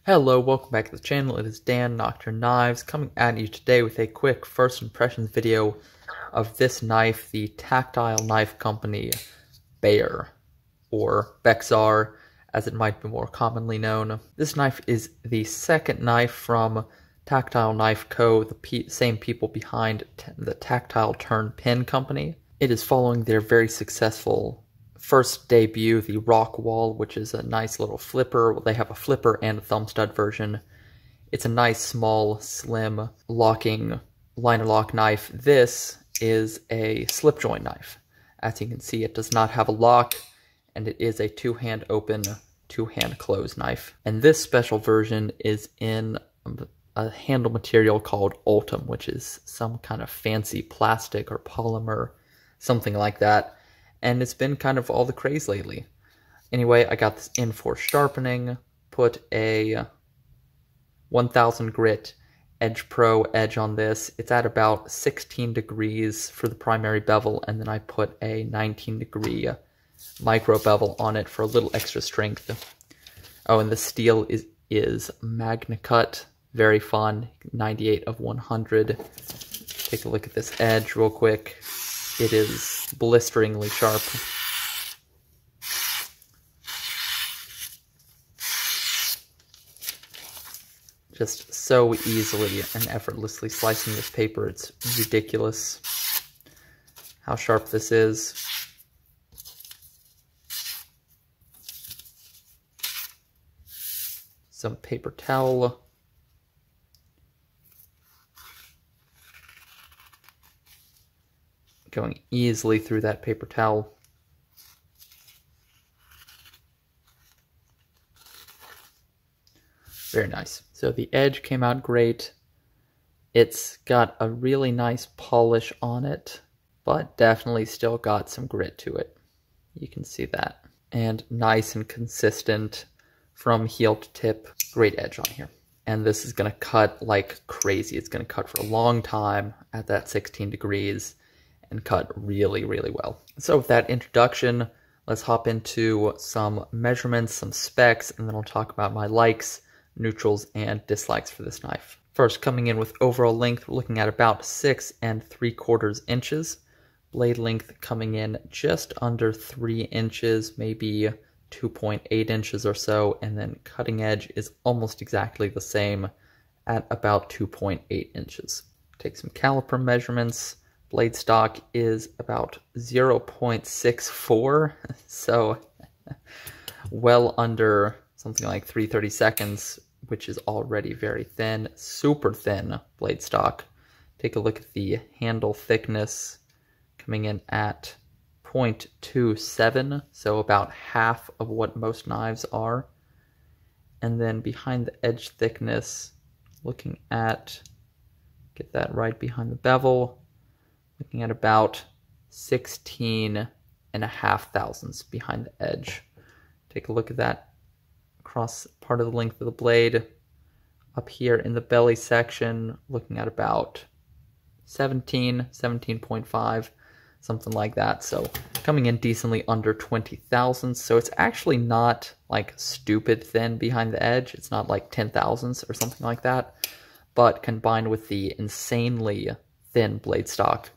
Hello, welcome back to the channel. It is Dan, Nocturne Knives, coming at you today with a quick first impressions video of this knife, the Tactile Knife Company Bexar, or Bexar, as it might be more commonly known. This knife is the second knife from Tactile Knife Co, the same people behind the Tactile Turn Pin Company. It is following their very successful first debut, the Rock Wall, which is a nice little flipper. They have a flipper and a thumb stud version. It's a nice, small, slim, locking liner lock knife. This is a slip joint knife. As you can see, it does not have a lock, and it is a two-hand open, two-hand close knife. And this special version is in a handle material called Ultem, which is some kind of fancy plastic or polymer, something like that. And it's been kind of all the craze lately. Anyway, I got this in for sharpening, put a 1000 grit Edge Pro edge on this. It's at about 16 degrees for the primary bevel, and then I put a 19 degree micro bevel on it for a little extra strength. Oh, and the steel is Magna Cut, very fun, 98 of 100. Take a look at this edge real quick. It is blisteringly sharp. Just so easily and effortlessly slicing this paper. It's ridiculous how sharp this is. Some paper towel. Going easily through that paper towel. Very nice. So the edge came out great. It's got a really nice polish on it, but definitely still got some grit to it. You can see that. And nice and consistent from heel to tip. Great edge on here. And this is going to cut like crazy. It's going to cut for a long time at that 16 degrees. And cut really, really well. So with that introduction, let's hop into some measurements, some specs, and then I'll talk about my likes, neutrals, and dislikes for this knife. First, coming in with overall length, we're looking at about 6 3/4 inches. Blade length coming in just under 3 inches, maybe 2.8 inches or so, and then cutting edge is almost exactly the same at about 2.8 inches. Take some caliper measurements. Blade stock is about 0.64, so well under something like 3/32, which is already very thin, super thin blade stock. Take a look at the handle thickness, coming in at 0.27, so about half of what most knives are. And then behind the edge thickness, looking at, get that right behind the bevel, looking at about 16.5 thousandths behind the edge. Take a look at that across part of the length of the blade. Up here in the belly section, looking at about 17.5, something like that. So coming in decently under 20 thousandths. So it's actually not like stupid thin behind the edge. It's not like 10 thousandths or something like that. But combined with the insanely thin blade stock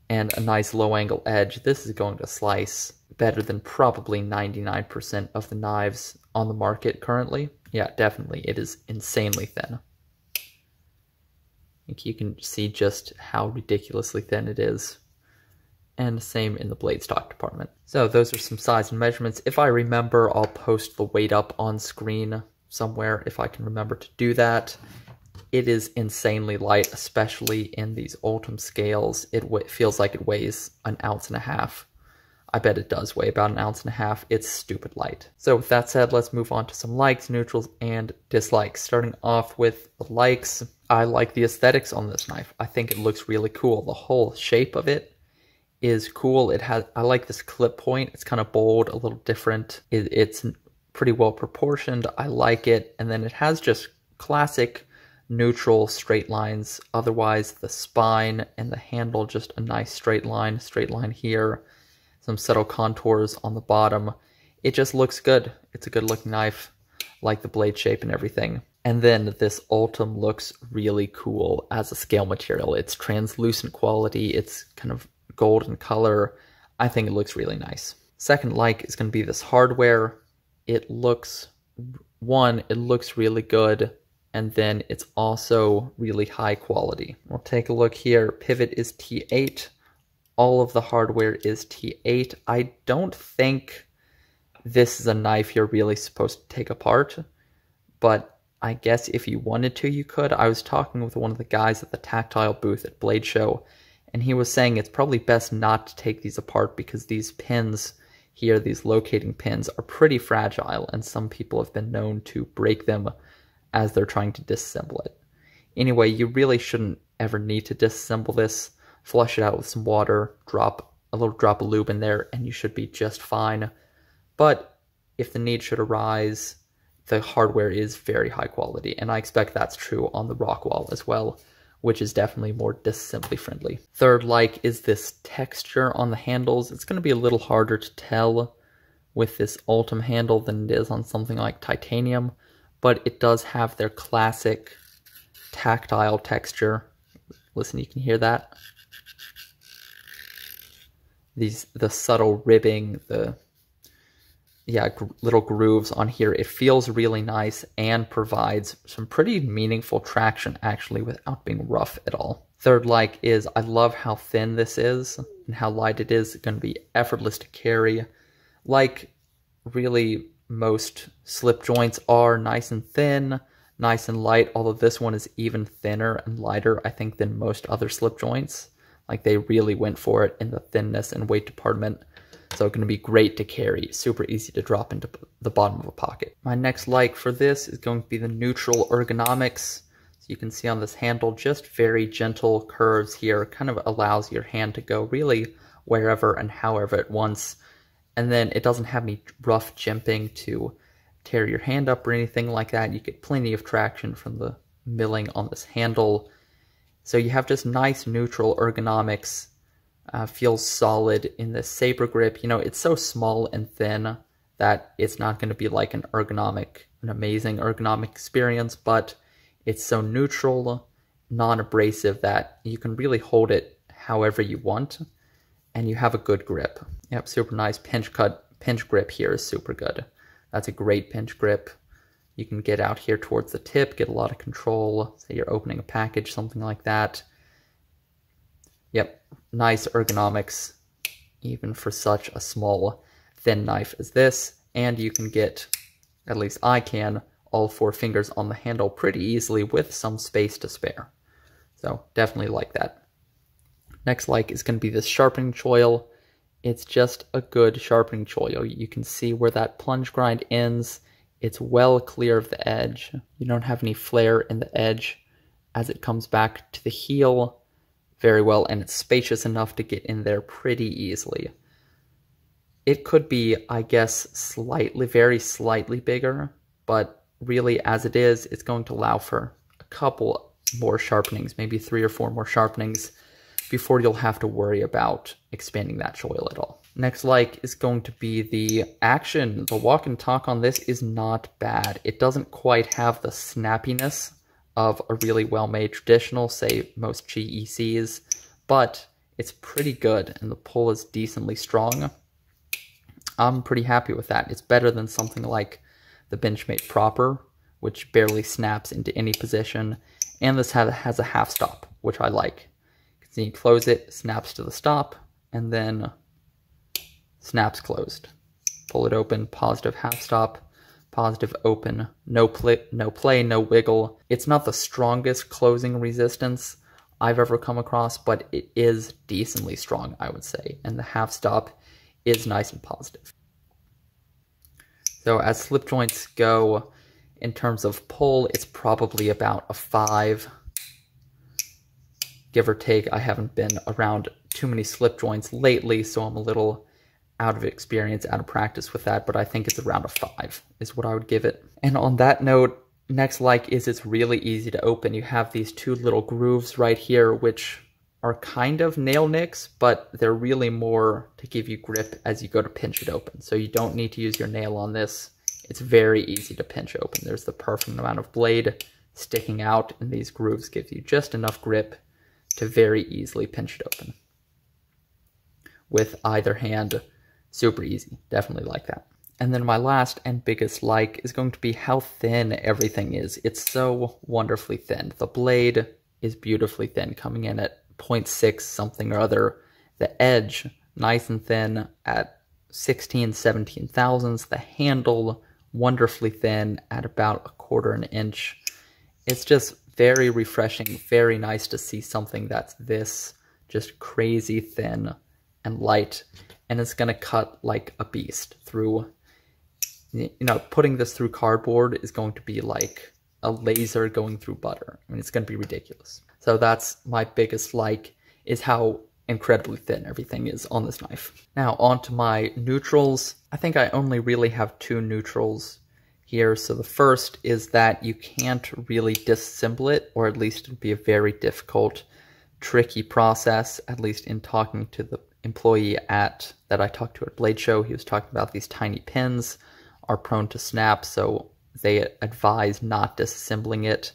and a nice low angle edge, this is going to slice better than probably 99% of the knives on the market currently. Yeah, definitely, it is insanely thin. I think you can see just how ridiculously thin it is. And the same in the blade stock department. So those are some size and measurements. If I remember, I'll post the weight up on screen somewhere if I can remember to do that. It is insanely light, especially in these Ultem scales. It feels like it weighs 1.5 ounces. I bet it does weigh about 1.5 ounces. It's stupid light. So with that said, let's move on to some likes, neutrals, and dislikes. Starting off with the likes, I like the aesthetics on this knife. I think it looks really cool. The whole shape of it is cool. I like this clip point. It's kind of bold, a little different. It's pretty well proportioned. I like it. And then it has just classic neutral straight lines. Otherwise, the spine and the handle, just a nice straight line here, some subtle contours on the bottom. It just looks good. It's a good looking knife. like the blade shape and everything. And then this Ultem looks really cool as a scale material. It's translucent quality, it's kind of golden color. I think it looks really nice. Second like is going to be this hardware. It looks really good, and then it's also really high quality. We'll take a look here. Pivot is T8. All of the hardware is T8. I don't think this is a knife you're really supposed to take apart, but I guess if you wanted to, you could. I was talking with one of the guys at the Tactile booth at Blade Show, and he was saying it's probably best not to take these apart because these pins here, these locating pins, are pretty fragile, and some people have been known to break them as they're trying to disassemble it. Anyway, you really shouldn't ever need to disassemble this. Flush it out with some water, drop a little drop of lube in there, and you should be just fine. But if the need should arise, the hardware is very high quality, and I expect that's true on the Rockwall as well, which is definitely more disassembly friendly. Third like is this texture on the handles. It's going to be a little harder to tell with this Ultem handle than it is on something like titanium, but it does have their classic tactile texture. Listen, you can hear that. The subtle ribbing, the little grooves on here. It feels really nice and provides some pretty meaningful traction actually without being rough at all. Third like is I love how thin this is and how light it is. It's going to be effortless to carry. Like really most slip joints are nice and thin, nice and light, although this one is even thinner and lighter I think than most other slip joints. Like they really went for it in the thinness and weight department. So it's going to be great to carry, super easy to drop into the bottom of a pocket. My next like for this is going to be the neutral ergonomics. So you can see on this handle, just very gentle curves here, kind of allows your hand to go really wherever and however it wants. And then it doesn't have any rough jimping to tear your hand up or anything like that. You get plenty of traction from the milling on this handle. So you have just nice neutral ergonomics. Feels solid in the saber grip. You know, it's so small and thin that it's not going to be like an amazing ergonomic experience, but it's so neutral, non-abrasive that you can really hold it however you want, and you have a good grip. Yep, super nice pinch grip here is super good. That's a great pinch grip. You can get out here towards the tip, get a lot of control, say you're opening a package, something like that. Yep, nice ergonomics, even for such a small, thin knife as this. And you can get, at least I can, all 4 fingers on the handle pretty easily with some space to spare. So definitely like that. Next like is going to be this sharpening choil. It's just a good sharpening choil. You can see where that plunge grind ends. It's well clear of the edge. You don't have any flare in the edge as it comes back to the heel very well, and it's spacious enough to get in there pretty easily. It could be, I guess, very slightly bigger, but really as it is, it's going to allow for a couple more sharpenings, maybe 3 or 4 more sharpenings before you'll have to worry about expanding that choil at all. Next like is going to be the action. The walk and talk on this is not bad. It doesn't quite have the snappiness of a really well-made traditional, say most GECs, but it's pretty good and the pull is decently strong. I'm pretty happy with that. It's better than something like the Benchmade Proper, which barely snaps into any position, and this has a half stop, which I like. You can see you close it, snaps to the stop, and then snaps closed. Pull it open, positive half stop, positive open, no play, no wiggle. It's not the strongest closing resistance I've ever come across, but it is decently strong, I would say, and the half stop is nice and positive. So as slip joints go, in terms of pull, it's probably about a 5, give or take. I haven't been around too many slip joints lately, so I'm a little out of experience, out of practice with that, but I think it's around a 5 is what I would give it. And on that note, next like is it's really easy to open. You have these 2 little grooves right here, which are kind of nail nicks, but they're really more to give you grip as you go to pinch it open. So you don't need to use your nail on this. it's very easy to pinch open. There's the perfect amount of blade sticking out, and these grooves give you just enough grip to very easily pinch it open. With either hand, super easy. Definitely like that. And then my last and biggest like is going to be how thin everything is. It's so wonderfully thin. The blade is beautifully thin, coming in at 0.6 something or other. The edge, nice and thin at 16, 17 thousandths. The handle, wonderfully thin at about 1/4 inch. It's just very refreshing, very nice to see something that's this just crazy thin and light, and it's going to cut like a beast through, you know, putting this through cardboard is going to be like a laser going through butter. I mean, it's going to be ridiculous. So that's my biggest like, is how incredibly thin everything is on this knife. Now on to my neutrals. I think I only really have 2 neutrals here. So the first is that you can't really disassemble it, or at least it'd be a very difficult, tricky process, at least in talking to the employee that I talked to at Blade Show. He was talking about these tiny pins are prone to snap, so they advise not disassembling it.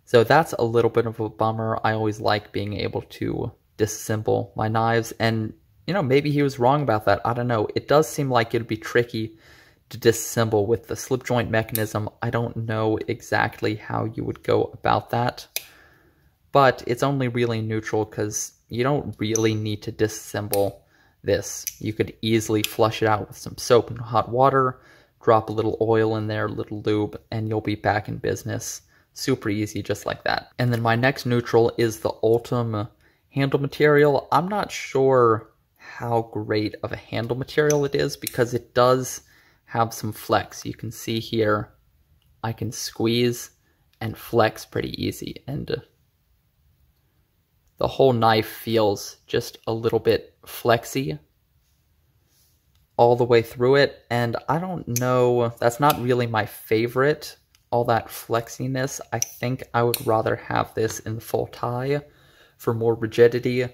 So that's a little bit of a bummer. I always like being able to disassemble my knives, and you know, maybe he was wrong about that. I don't know. It does seem like it'd be tricky to disassemble with the slip joint mechanism. I don't know exactly how you would go about that, but it's only really neutral because you don't really need to disassemble this. You could easily flush it out with some soap and hot water, drop a little oil in there, a little lube, and you'll be back in business. Super easy, just like that. And then my next neutral is the Ultem handle material. I'm not sure how great of a handle material it is because it does have some flex. You can see here, I can squeeze and flex pretty easy, and the whole knife feels just a little bit flexy all the way through it, and I don't know, that's not really my favorite, all that flexiness. I think I would rather have this in the full tie for more rigidity,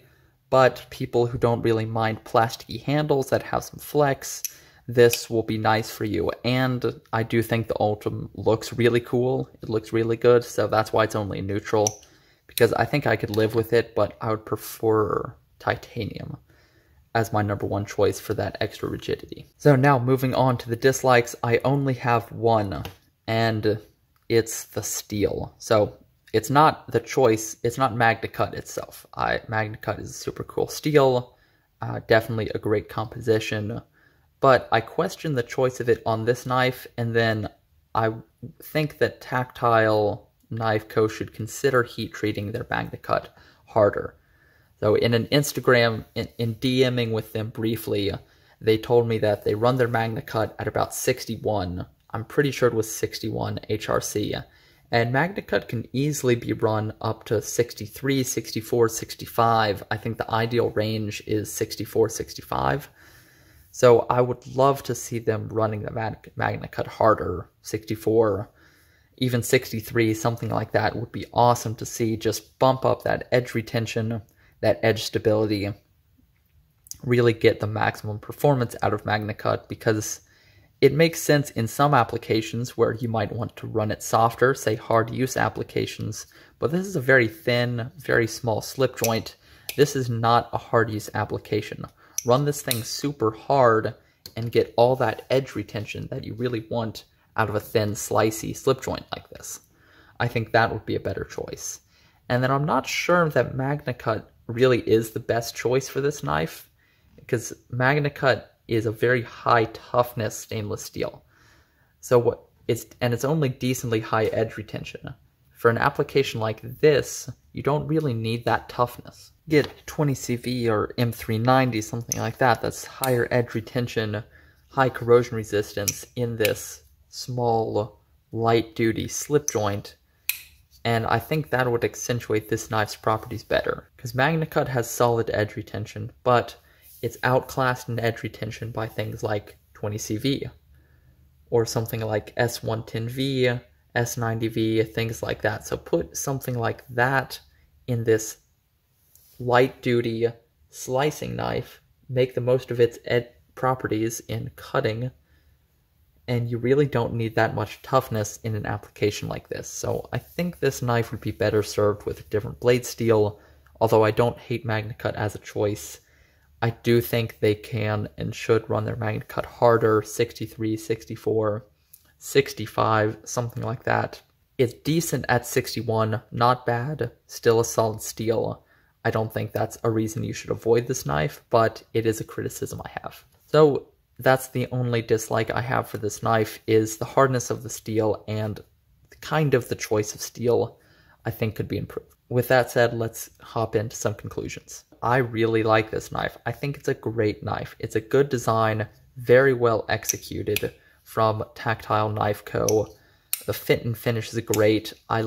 but people who don't really mind plasticky handles that have some flex, this will be nice for you. And I do think the Ultem looks really cool. It looks really good, so that's why it's only neutral, because I think I could live with it, but I would prefer titanium as my #1 choice for that extra rigidity. So now moving on to the dislikes, I only have one, and it's the steel. So it's not the choice, it's not MagnaCut itself. MagnaCut is a super cool steel, definitely a great composition, but I question the choice of it on this knife, and then I think that Tactile Knife Co should consider heat treating their MagnaCut harder. So in an Instagram, in DMing with them briefly, they told me that they run their MagnaCut at about 61. I'm pretty sure it was 61 HRC. And MagnaCut can easily be run up to 63, 64, 65. I think the ideal range is 64, 65. So I would love to see them running the MagnaCut harder, 64, even 63, something like that would be awesome to see. Just bump up that edge retention, that edge stability, really get the maximum performance out of MagnaCut, because it makes sense in some applications where you might want to run it softer, say hard use applications, but this is a very thin, very small slip joint. This is not a hard use application. Run this thing super hard and get all that edge retention that you really want out of a thin, slicey slip joint like this. I think that would be a better choice. And then I'm not sure that MagnaCut really is the best choice for this knife, because MagnaCut is a very high toughness stainless steel. So it's only decently high edge retention. For an application like this, you don't really need that toughness. Get 20 CV or M390, something like that, that's higher edge retention, high corrosion resistance in this small, light-duty slip joint, and I think that would accentuate this knife's properties better. Because MagnaCut has solid edge retention, but it's outclassed in edge retention by things like 20 CV, or something like S110V, S90V, things like that. So put something like that in this light-duty slicing knife, make the most of its properties in cutting, and you really don't need that much toughness in an application like this. So I think this knife would be better served with a different blade steel, although I don't hate MagnaCut as a choice. I do think they can and should run their MagnaCut harder, 63, 64, 65, something like that. It's decent at 61, not bad, still a solid steel. I don't think that's a reason you should avoid this knife, but it is a criticism I have. So that's the only dislike I have for this knife, is the hardness of the steel and kind of the choice of steel I think could be improved. With that said, let's hop into some conclusions. I really like this knife. I think it's a great knife. It's a good design, very well executed from Tactile Knife Co. The fit and finish is great. I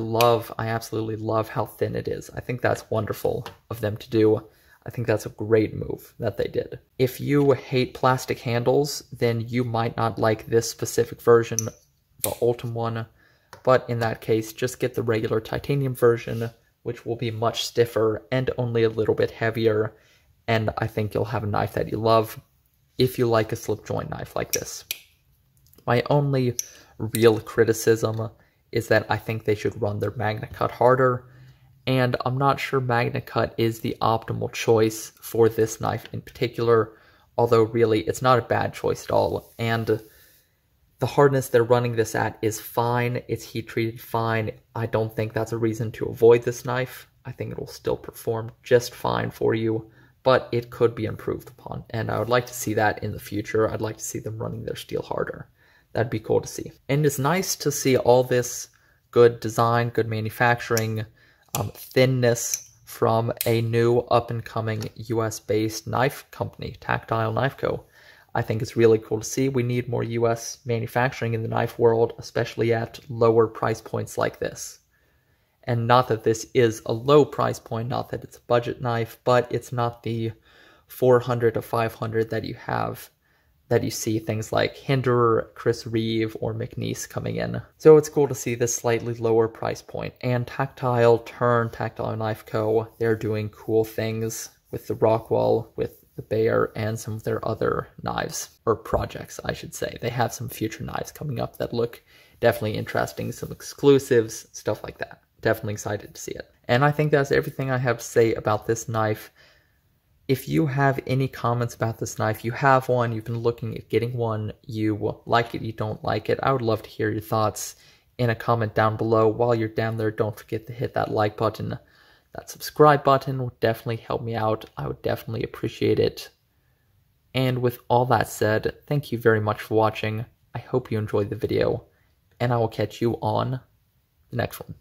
absolutely love how thin it is. I think that's wonderful of them to do. I think that's a great move that they did. If you hate plastic handles, then you might not like this specific version, the Ultem one. But in that case, just get the regular titanium version, which will be much stiffer and only a little bit heavier. And I think you'll have a knife that you love if you like a slip joint knife like this. My only real criticism is that I think they should run their MagnaCut harder, and I'm not sure MagnaCut is the optimal choice for this knife in particular, although really it's not a bad choice at all, and the hardness they're running this at is fine, it's heat treated fine. I don't think that's a reason to avoid this knife. I think it will still perform just fine for you, but it could be improved upon, and I would like to see that in the future. I'd like to see them running their steel harder. That'd be cool to see. And it's nice to see all this good design, good manufacturing, thinness from a new up-and-coming US-based knife company, Tactile Knife Co. I think it's really cool to see. We need more US manufacturing in the knife world, especially at lower price points like this. And not that this is a low price point, not that it's a budget knife, but it's not the 400 to 500 that you see things like Hinderer, Chris Reeve, or McNeese coming in. So it's cool to see this slightly lower price point. And Tactile Knife Co., they're doing cool things with the Rockwell, with the Bear, and some of their other knives, or projects, I should say. They have some future knives coming up that look definitely interesting, some exclusives, stuff like that. Definitely excited to see it. And I think that's everything I have to say about this knife. If you have any comments about this knife, you have one, you've been looking at getting one, you like it, you don't like it, I would love to hear your thoughts in a comment down below. While you're down there, don't forget to hit that like button. That subscribe button would definitely help me out. I would definitely appreciate it. And with all that said, thank you very much for watching. I hope you enjoyed the video, and I will catch you on the next one.